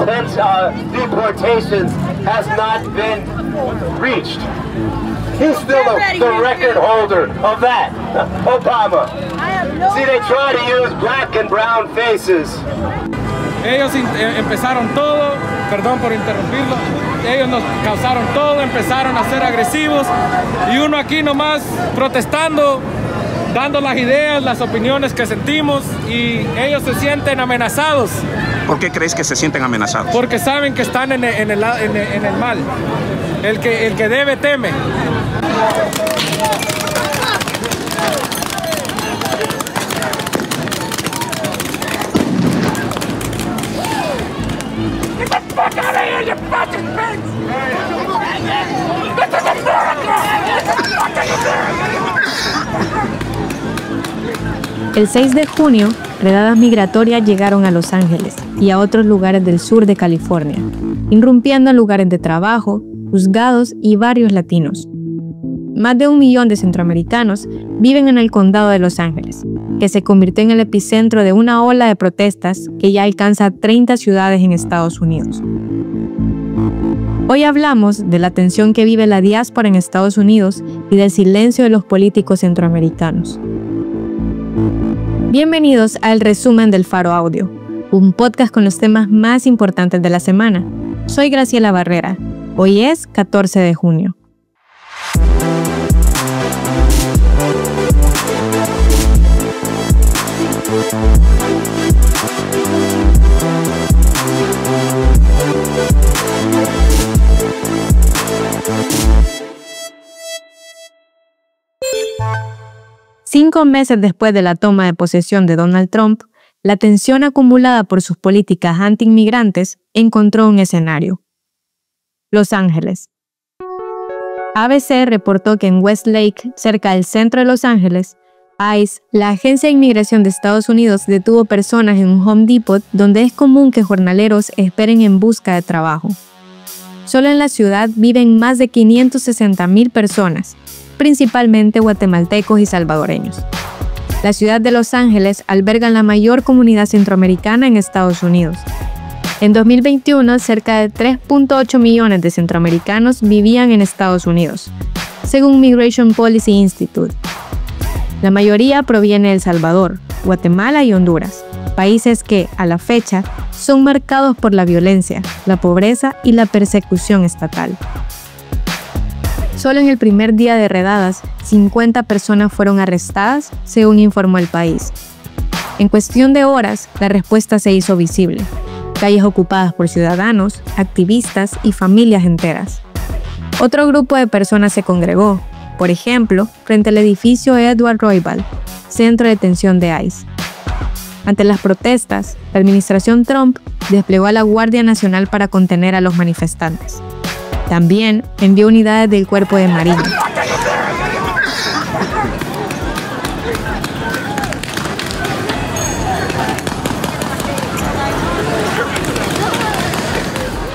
deportations has not been reached. He's still the record holder of that, Obama. See, they try to use black and brown faces. Ellos empezaron todo, perdón por interrumpirlo, ellos nos causaron todo, empezaron a ser agresivos y uno aquí nomás protestando, dando las ideas, las opiniones que sentimos y ellos se sienten amenazados. ¿Por qué crees que se sienten amenazados? Porque saben que están en el mal. El que debe teme. El 6 de junio, redadas migratorias llegaron a Los Ángeles y a otros lugares del sur de California, irrumpiendo en lugares de trabajo, juzgados y barrios latinos. Más de 1 millón de centroamericanos viven en el condado de Los Ángeles, que se convirtió en el epicentro de una ola de protestas que ya alcanza 30 ciudades en Estados Unidos. Hoy hablamos de la tensión que vive la diáspora en Estados Unidos y del silencio de los políticos centroamericanos. Bienvenidos al resumen del Faro Audio, un podcast con los temas más importantes de la semana. Soy Graciela Barrera. Hoy es 14 de junio. Cinco meses después de la toma de posesión de Donald Trump, la tensión acumulada por sus políticas anti-inmigrantes encontró un escenario. Los Ángeles. ABC reportó que en Westlake, cerca del centro de Los Ángeles, ICE, la Agencia de Inmigración de Estados Unidos, detuvo personas en un Home Depot donde es común que jornaleros esperen en busca de trabajo. Solo en la ciudad viven más de 560,000 personas, principalmente guatemaltecos y salvadoreños. La ciudad de Los Ángeles alberga la mayor comunidad centroamericana en Estados Unidos. En 2021, cerca de 3.8 millones de centroamericanos vivían en Estados Unidos, según Migration Policy Institute. La mayoría proviene de El Salvador, Guatemala y Honduras, países que, a la fecha, son marcados por la violencia, la pobreza y la persecución estatal. Solo en el primer día de redadas, 50 personas fueron arrestadas, según informó El País. En cuestión de horas, la respuesta se hizo visible. Calles ocupadas por ciudadanos, activistas y familias enteras. Otro grupo de personas se congregó, por ejemplo, frente al edificio Edward Roybal, centro de detención de ICE. Ante las protestas, la administración Trump desplegó a la Guardia Nacional para contener a los manifestantes. También envió unidades del Cuerpo de Marina.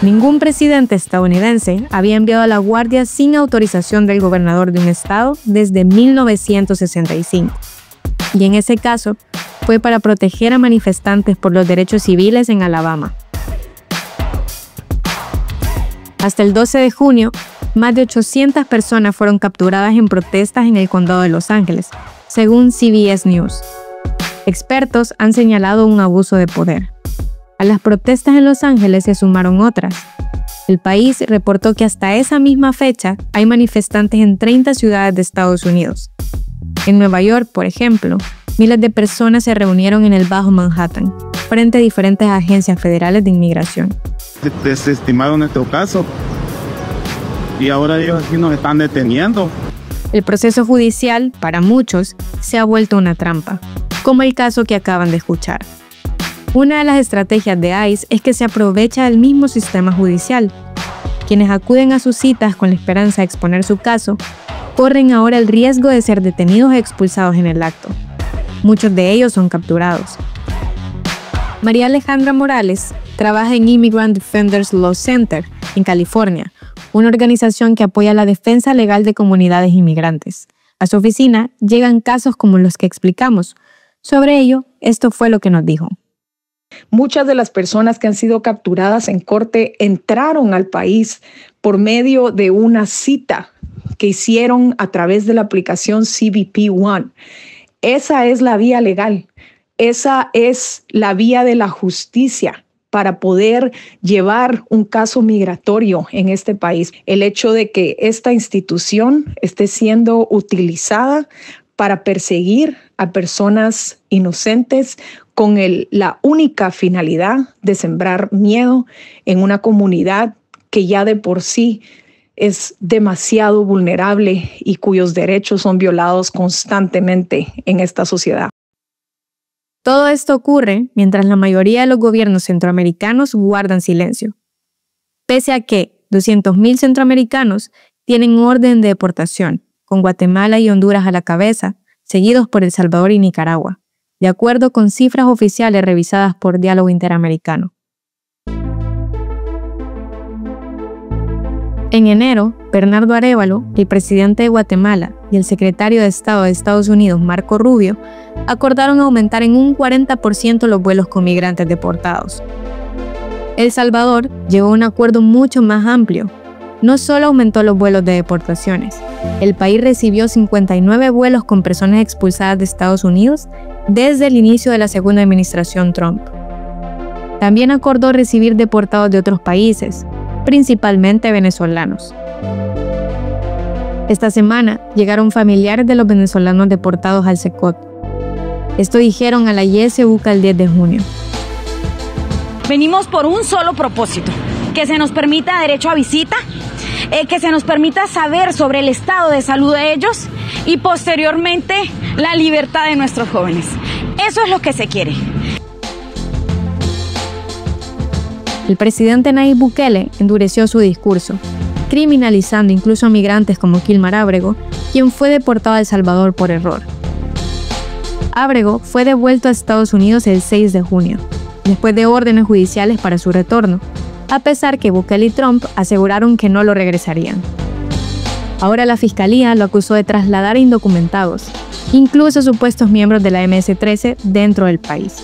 Ningún presidente estadounidense había enviado a la Guardia sin autorización del gobernador de un estado desde 1965. Y en ese caso, fue para proteger a manifestantes por los derechos civiles en Alabama. Hasta el 12 de junio, más de 800 personas fueron capturadas en protestas en el condado de Los Ángeles, según CBS News. Expertos han señalado un abuso de poder. A las protestas en Los Ángeles se sumaron otras. El País reportó que hasta esa misma fecha hay manifestantes en 30 ciudades de Estados Unidos. En Nueva York, por ejemplo, miles de personas se reunieron en el Bajo Manhattan, frente a diferentes agencias federales de inmigración. Desestimaron nuestro caso y ahora ellos aquí nos están deteniendo. El proceso judicial, para muchos, se ha vuelto una trampa, como el caso que acaban de escuchar. Una de las estrategias de ICE es que se aprovecha del mismo sistema judicial. Quienes acuden a sus citas con la esperanza de exponer su caso, corren ahora el riesgo de ser detenidos e expulsados en el acto. Muchos de ellos son capturados. María Alejandra Morales trabaja en Immigrant Defenders Law Center, en California, una organización que apoya la defensa legal de comunidades inmigrantes. A su oficina llegan casos como los que explicamos. Sobre ello, esto fue lo que nos dijo. Muchas de las personas que han sido capturadas en corte entraron al país por medio de una cita que hicieron a través de la aplicación CBP One. Esa es la vía legal, esa es la vía de la justicia para poder llevar un caso migratorio en este país. El hecho de que esta institución esté siendo utilizada para perseguir a personas inocentes con la única finalidad de sembrar miedo en una comunidad que ya de por sí es demasiado vulnerable y cuyos derechos son violados constantemente en esta sociedad. Todo esto ocurre mientras la mayoría de los gobiernos centroamericanos guardan silencio. Pese a que 200,000 centroamericanos tienen orden de deportación, con Guatemala y Honduras a la cabeza, seguidos por El Salvador y Nicaragua, de acuerdo con cifras oficiales revisadas por Diálogo Interamericano. En enero, Bernardo Arévalo, el presidente de Guatemala, y el secretario de Estado de Estados Unidos, Marco Rubio, acordaron aumentar en un 40% los vuelos con migrantes deportados. El Salvador llegó a un acuerdo mucho más amplio. No solo aumentó los vuelos de deportaciones, el país recibió 59 vuelos con personas expulsadas de Estados Unidos desde el inicio de la segunda administración Trump. También acordó recibir deportados de otros países, principalmente venezolanos. Esta semana llegaron familiares de los venezolanos deportados al CECOT. Esto dijeron a la YSUCA el 10 de junio. Venimos por un solo propósito, que se nos permita derecho a visita, que se nos permita saber sobre el estado de salud de ellos y posteriormente la libertad de nuestros jóvenes. Eso es lo que se quiere. El presidente Nayib Bukele endureció su discurso, criminalizando incluso a migrantes como Kilmar Ábrego, quien fue deportado a El Salvador por error. Ábrego fue devuelto a Estados Unidos el 6 de junio, después de órdenes judiciales para su retorno, a pesar que Bukele y Trump aseguraron que no lo regresarían. Ahora la fiscalía lo acusó de trasladar indocumentados, incluso supuestos miembros de la MS-13 dentro del país.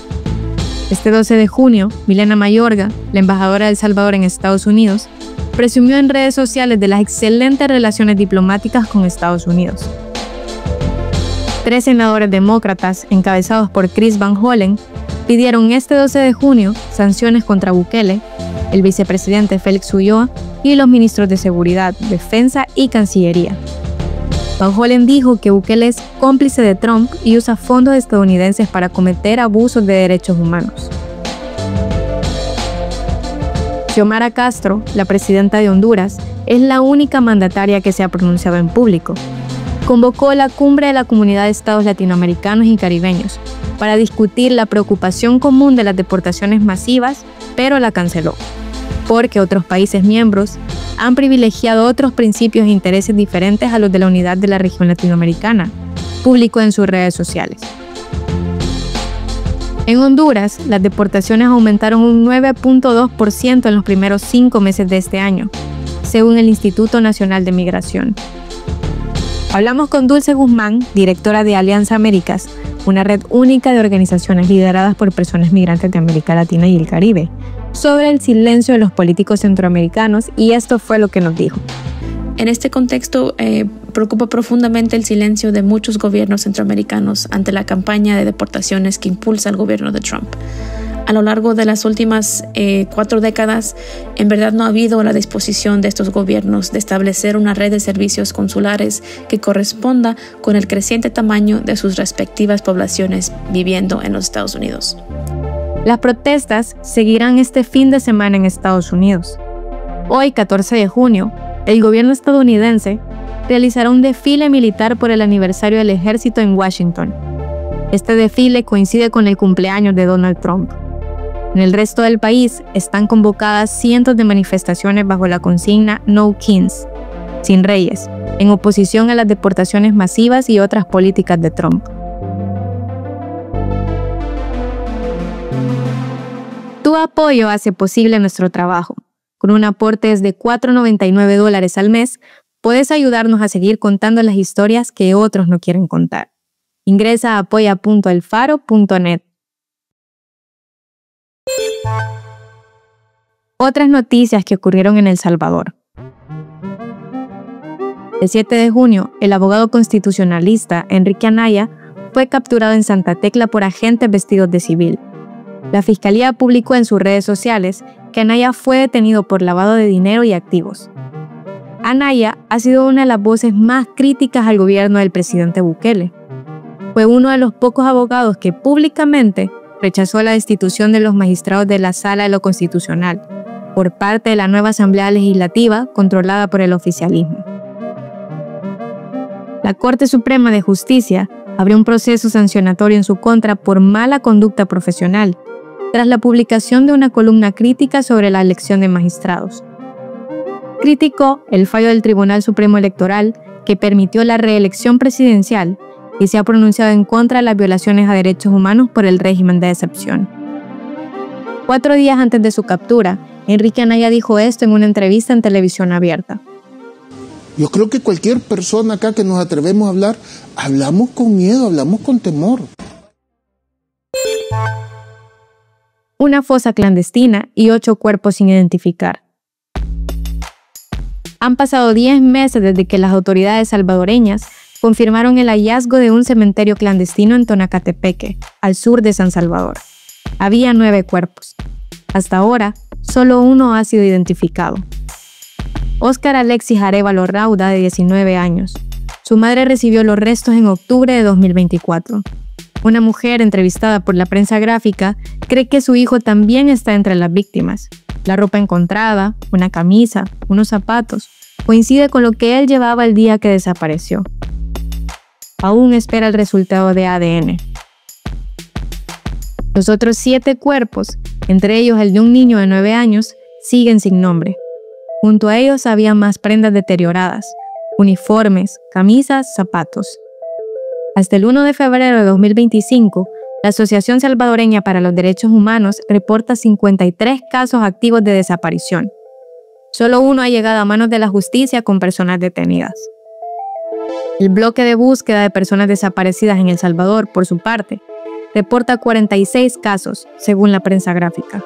Este 12 de junio, Milena Mayorga, la embajadora de El Salvador en Estados Unidos, presumió en redes sociales de las excelentes relaciones diplomáticas con Estados Unidos. 3 senadores demócratas, encabezados por Chris Van Hollen, pidieron este 12 de junio sanciones contra Bukele, el vicepresidente Félix Ulloa y los ministros de Seguridad, Defensa y Cancillería. Van Hollen dijo que Bukele es cómplice de Trump y usa fondos estadounidenses para cometer abusos de derechos humanos. Xiomara Castro, la presidenta de Honduras, es la única mandataria que se ha pronunciado en público. Convocó la cumbre de la Comunidad de Estados Latinoamericanos y Caribeños para discutir la preocupación común de las deportaciones masivas, pero la canceló, porque otros países miembros han privilegiado otros principios e intereses diferentes a los de la unidad de la región latinoamericana, publicó en sus redes sociales. En Honduras, las deportaciones aumentaron un 9.2% en los primeros 5 meses de este año, según el Instituto Nacional de Migración. Hablamos con Dulce Guzmán, directora de Alianza Américas, una red única de organizaciones lideradas por personas migrantes de América Latina y el Caribe, sobre el silencio de los políticos centroamericanos, y esto fue lo que nos dijo. En este contexto, preocupa profundamente el silencio de muchos gobiernos centroamericanos ante la campaña de deportaciones que impulsa el gobierno de Trump. A lo largo de las últimas 4 décadas, en verdad no ha habido la disposición de estos gobiernos de establecer una red de servicios consulares que corresponda con el creciente tamaño de sus respectivas poblaciones viviendo en los Estados Unidos. Las protestas seguirán este fin de semana en Estados Unidos. Hoy, 14 de junio, el gobierno estadounidense realizará un desfile militar por el aniversario del ejército en Washington. Este desfile coincide con el cumpleaños de Donald Trump. En el resto del país están convocadas cientos de manifestaciones bajo la consigna No Kings, sin reyes, en oposición a las deportaciones masivas y otras políticas de Trump. Tu apoyo hace posible nuestro trabajo. Con un aporte desde $4.99 al mes, puedes ayudarnos a seguir contando las historias que otros no quieren contar. Ingresa a apoya.elfaro.net. Otras noticias que ocurrieron en El Salvador. El 7 de junio, el abogado constitucionalista Enrique Anaya fue capturado en Santa Tecla por agentes vestidos de civil. La Fiscalía publicó en sus redes sociales que Anaya fue detenido por lavado de dinero y activos. Anaya ha sido una de las voces más críticas al gobierno del presidente Bukele. Fue uno de los pocos abogados que públicamente rechazó la destitución de los magistrados de la Sala de lo Constitucional por parte de la nueva Asamblea Legislativa controlada por el oficialismo. La Corte Suprema de Justicia abrió un proceso sancionatorio en su contra por mala conducta profesional, tras la publicación de una columna crítica sobre la elección de magistrados. Criticó el fallo del Tribunal Supremo Electoral que permitió la reelección presidencial y se ha pronunciado en contra de las violaciones a derechos humanos por el régimen de excepción. 4 días antes de su captura, Enrique Anaya dijo esto en una entrevista en televisión abierta. Yo creo que cualquier persona acá que nos atrevemos a hablar, hablamos con miedo, hablamos con temor. Una fosa clandestina y 8 cuerpos sin identificar. Han pasado 10 meses desde que las autoridades salvadoreñas confirmaron el hallazgo de un cementerio clandestino en Tonacatepeque, al sur de San Salvador. Había 9 cuerpos. Hasta ahora, solo uno ha sido identificado. Óscar Alexis Arévalo Rauda, de 19 años. Su madre recibió los restos en octubre de 2024. Una mujer entrevistada por la prensa gráfica cree que su hijo también está entre las víctimas. La ropa encontrada, una camisa, unos zapatos, coincide con lo que él llevaba el día que desapareció. Aún espera el resultado de ADN. Los otros 7 cuerpos, entre ellos el de un niño de 9 años, siguen sin nombre. Junto a ellos había más prendas deterioradas, uniformes, camisas, zapatos. Hasta el 1 de febrero de 2025, la Asociación Salvadoreña para los Derechos Humanos reporta 53 casos activos de desaparición. Solo uno ha llegado a manos de la justicia con personas detenidas. El bloque de búsqueda de personas desaparecidas en El Salvador, por su parte, reporta 46 casos, según la prensa gráfica.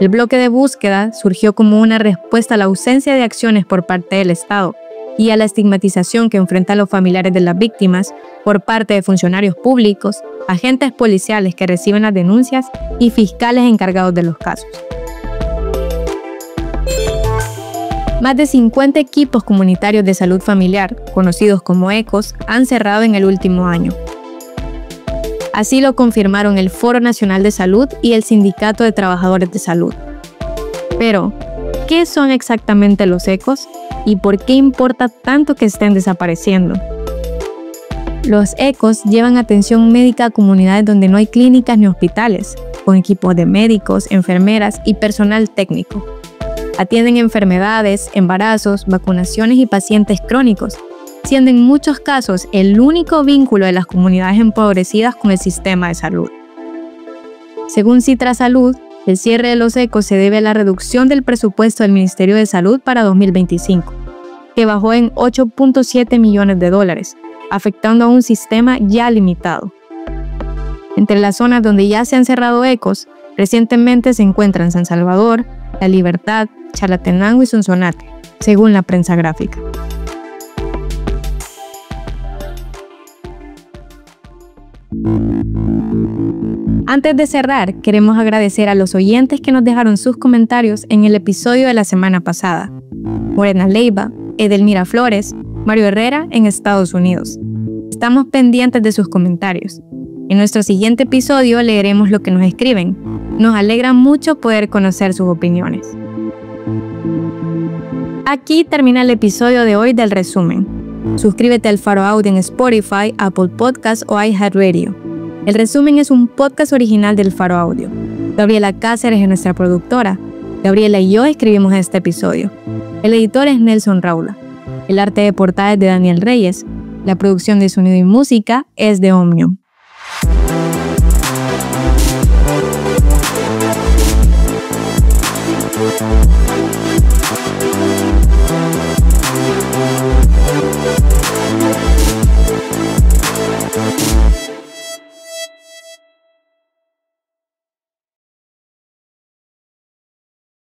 El bloque de búsqueda surgió como una respuesta a la ausencia de acciones por parte del Estado y a la estigmatización que enfrentan los familiares de las víctimas por parte de funcionarios públicos, agentes policiales que reciben las denuncias y fiscales encargados de los casos. Más de 50 equipos comunitarios de salud familiar, conocidos como ECOS, han cerrado en el último año. Así lo confirmaron el Foro Nacional de Salud y el Sindicato de Trabajadores de Salud. Pero, ¿qué son exactamente los ECOS y por qué importa tanto que estén desapareciendo? Los ECOS llevan atención médica a comunidades donde no hay clínicas ni hospitales, con equipos de médicos, enfermeras y personal técnico. Atienden enfermedades, embarazos, vacunaciones y pacientes crónicos, siendo en muchos casos el único vínculo de las comunidades empobrecidas con el sistema de salud. Según Citra Salud, el cierre de los ECOS se debe a la reducción del presupuesto del Ministerio de Salud para 2025, que bajó en $8.7 millones, afectando a un sistema ya limitado. Entre las zonas donde ya se han cerrado ECOS, recientemente se encuentran San Salvador, La Libertad, Chalatenango y Sonsonate, según la prensa gráfica. Antes de cerrar, queremos agradecer a los oyentes que nos dejaron sus comentarios en el episodio de la semana pasada. Morena Leiva, Edelmira Flores, Mario Herrera en Estados Unidos. Estamos pendientes de sus comentarios. En nuestro siguiente episodio leeremos lo que nos escriben. Nos alegra mucho poder conocer sus opiniones. Aquí termina el episodio de hoy del resumen. Suscríbete al Faro Audio en Spotify, Apple Podcasts o iHeartRadio. El resumen es un podcast original del Faro Audio. Gabriela Cáceres es nuestra productora. Gabriela y yo escribimos este episodio. El editor es Nelson Raula. El arte de portada es de Daniel Reyes. La producción de sonido y música es de Omnium.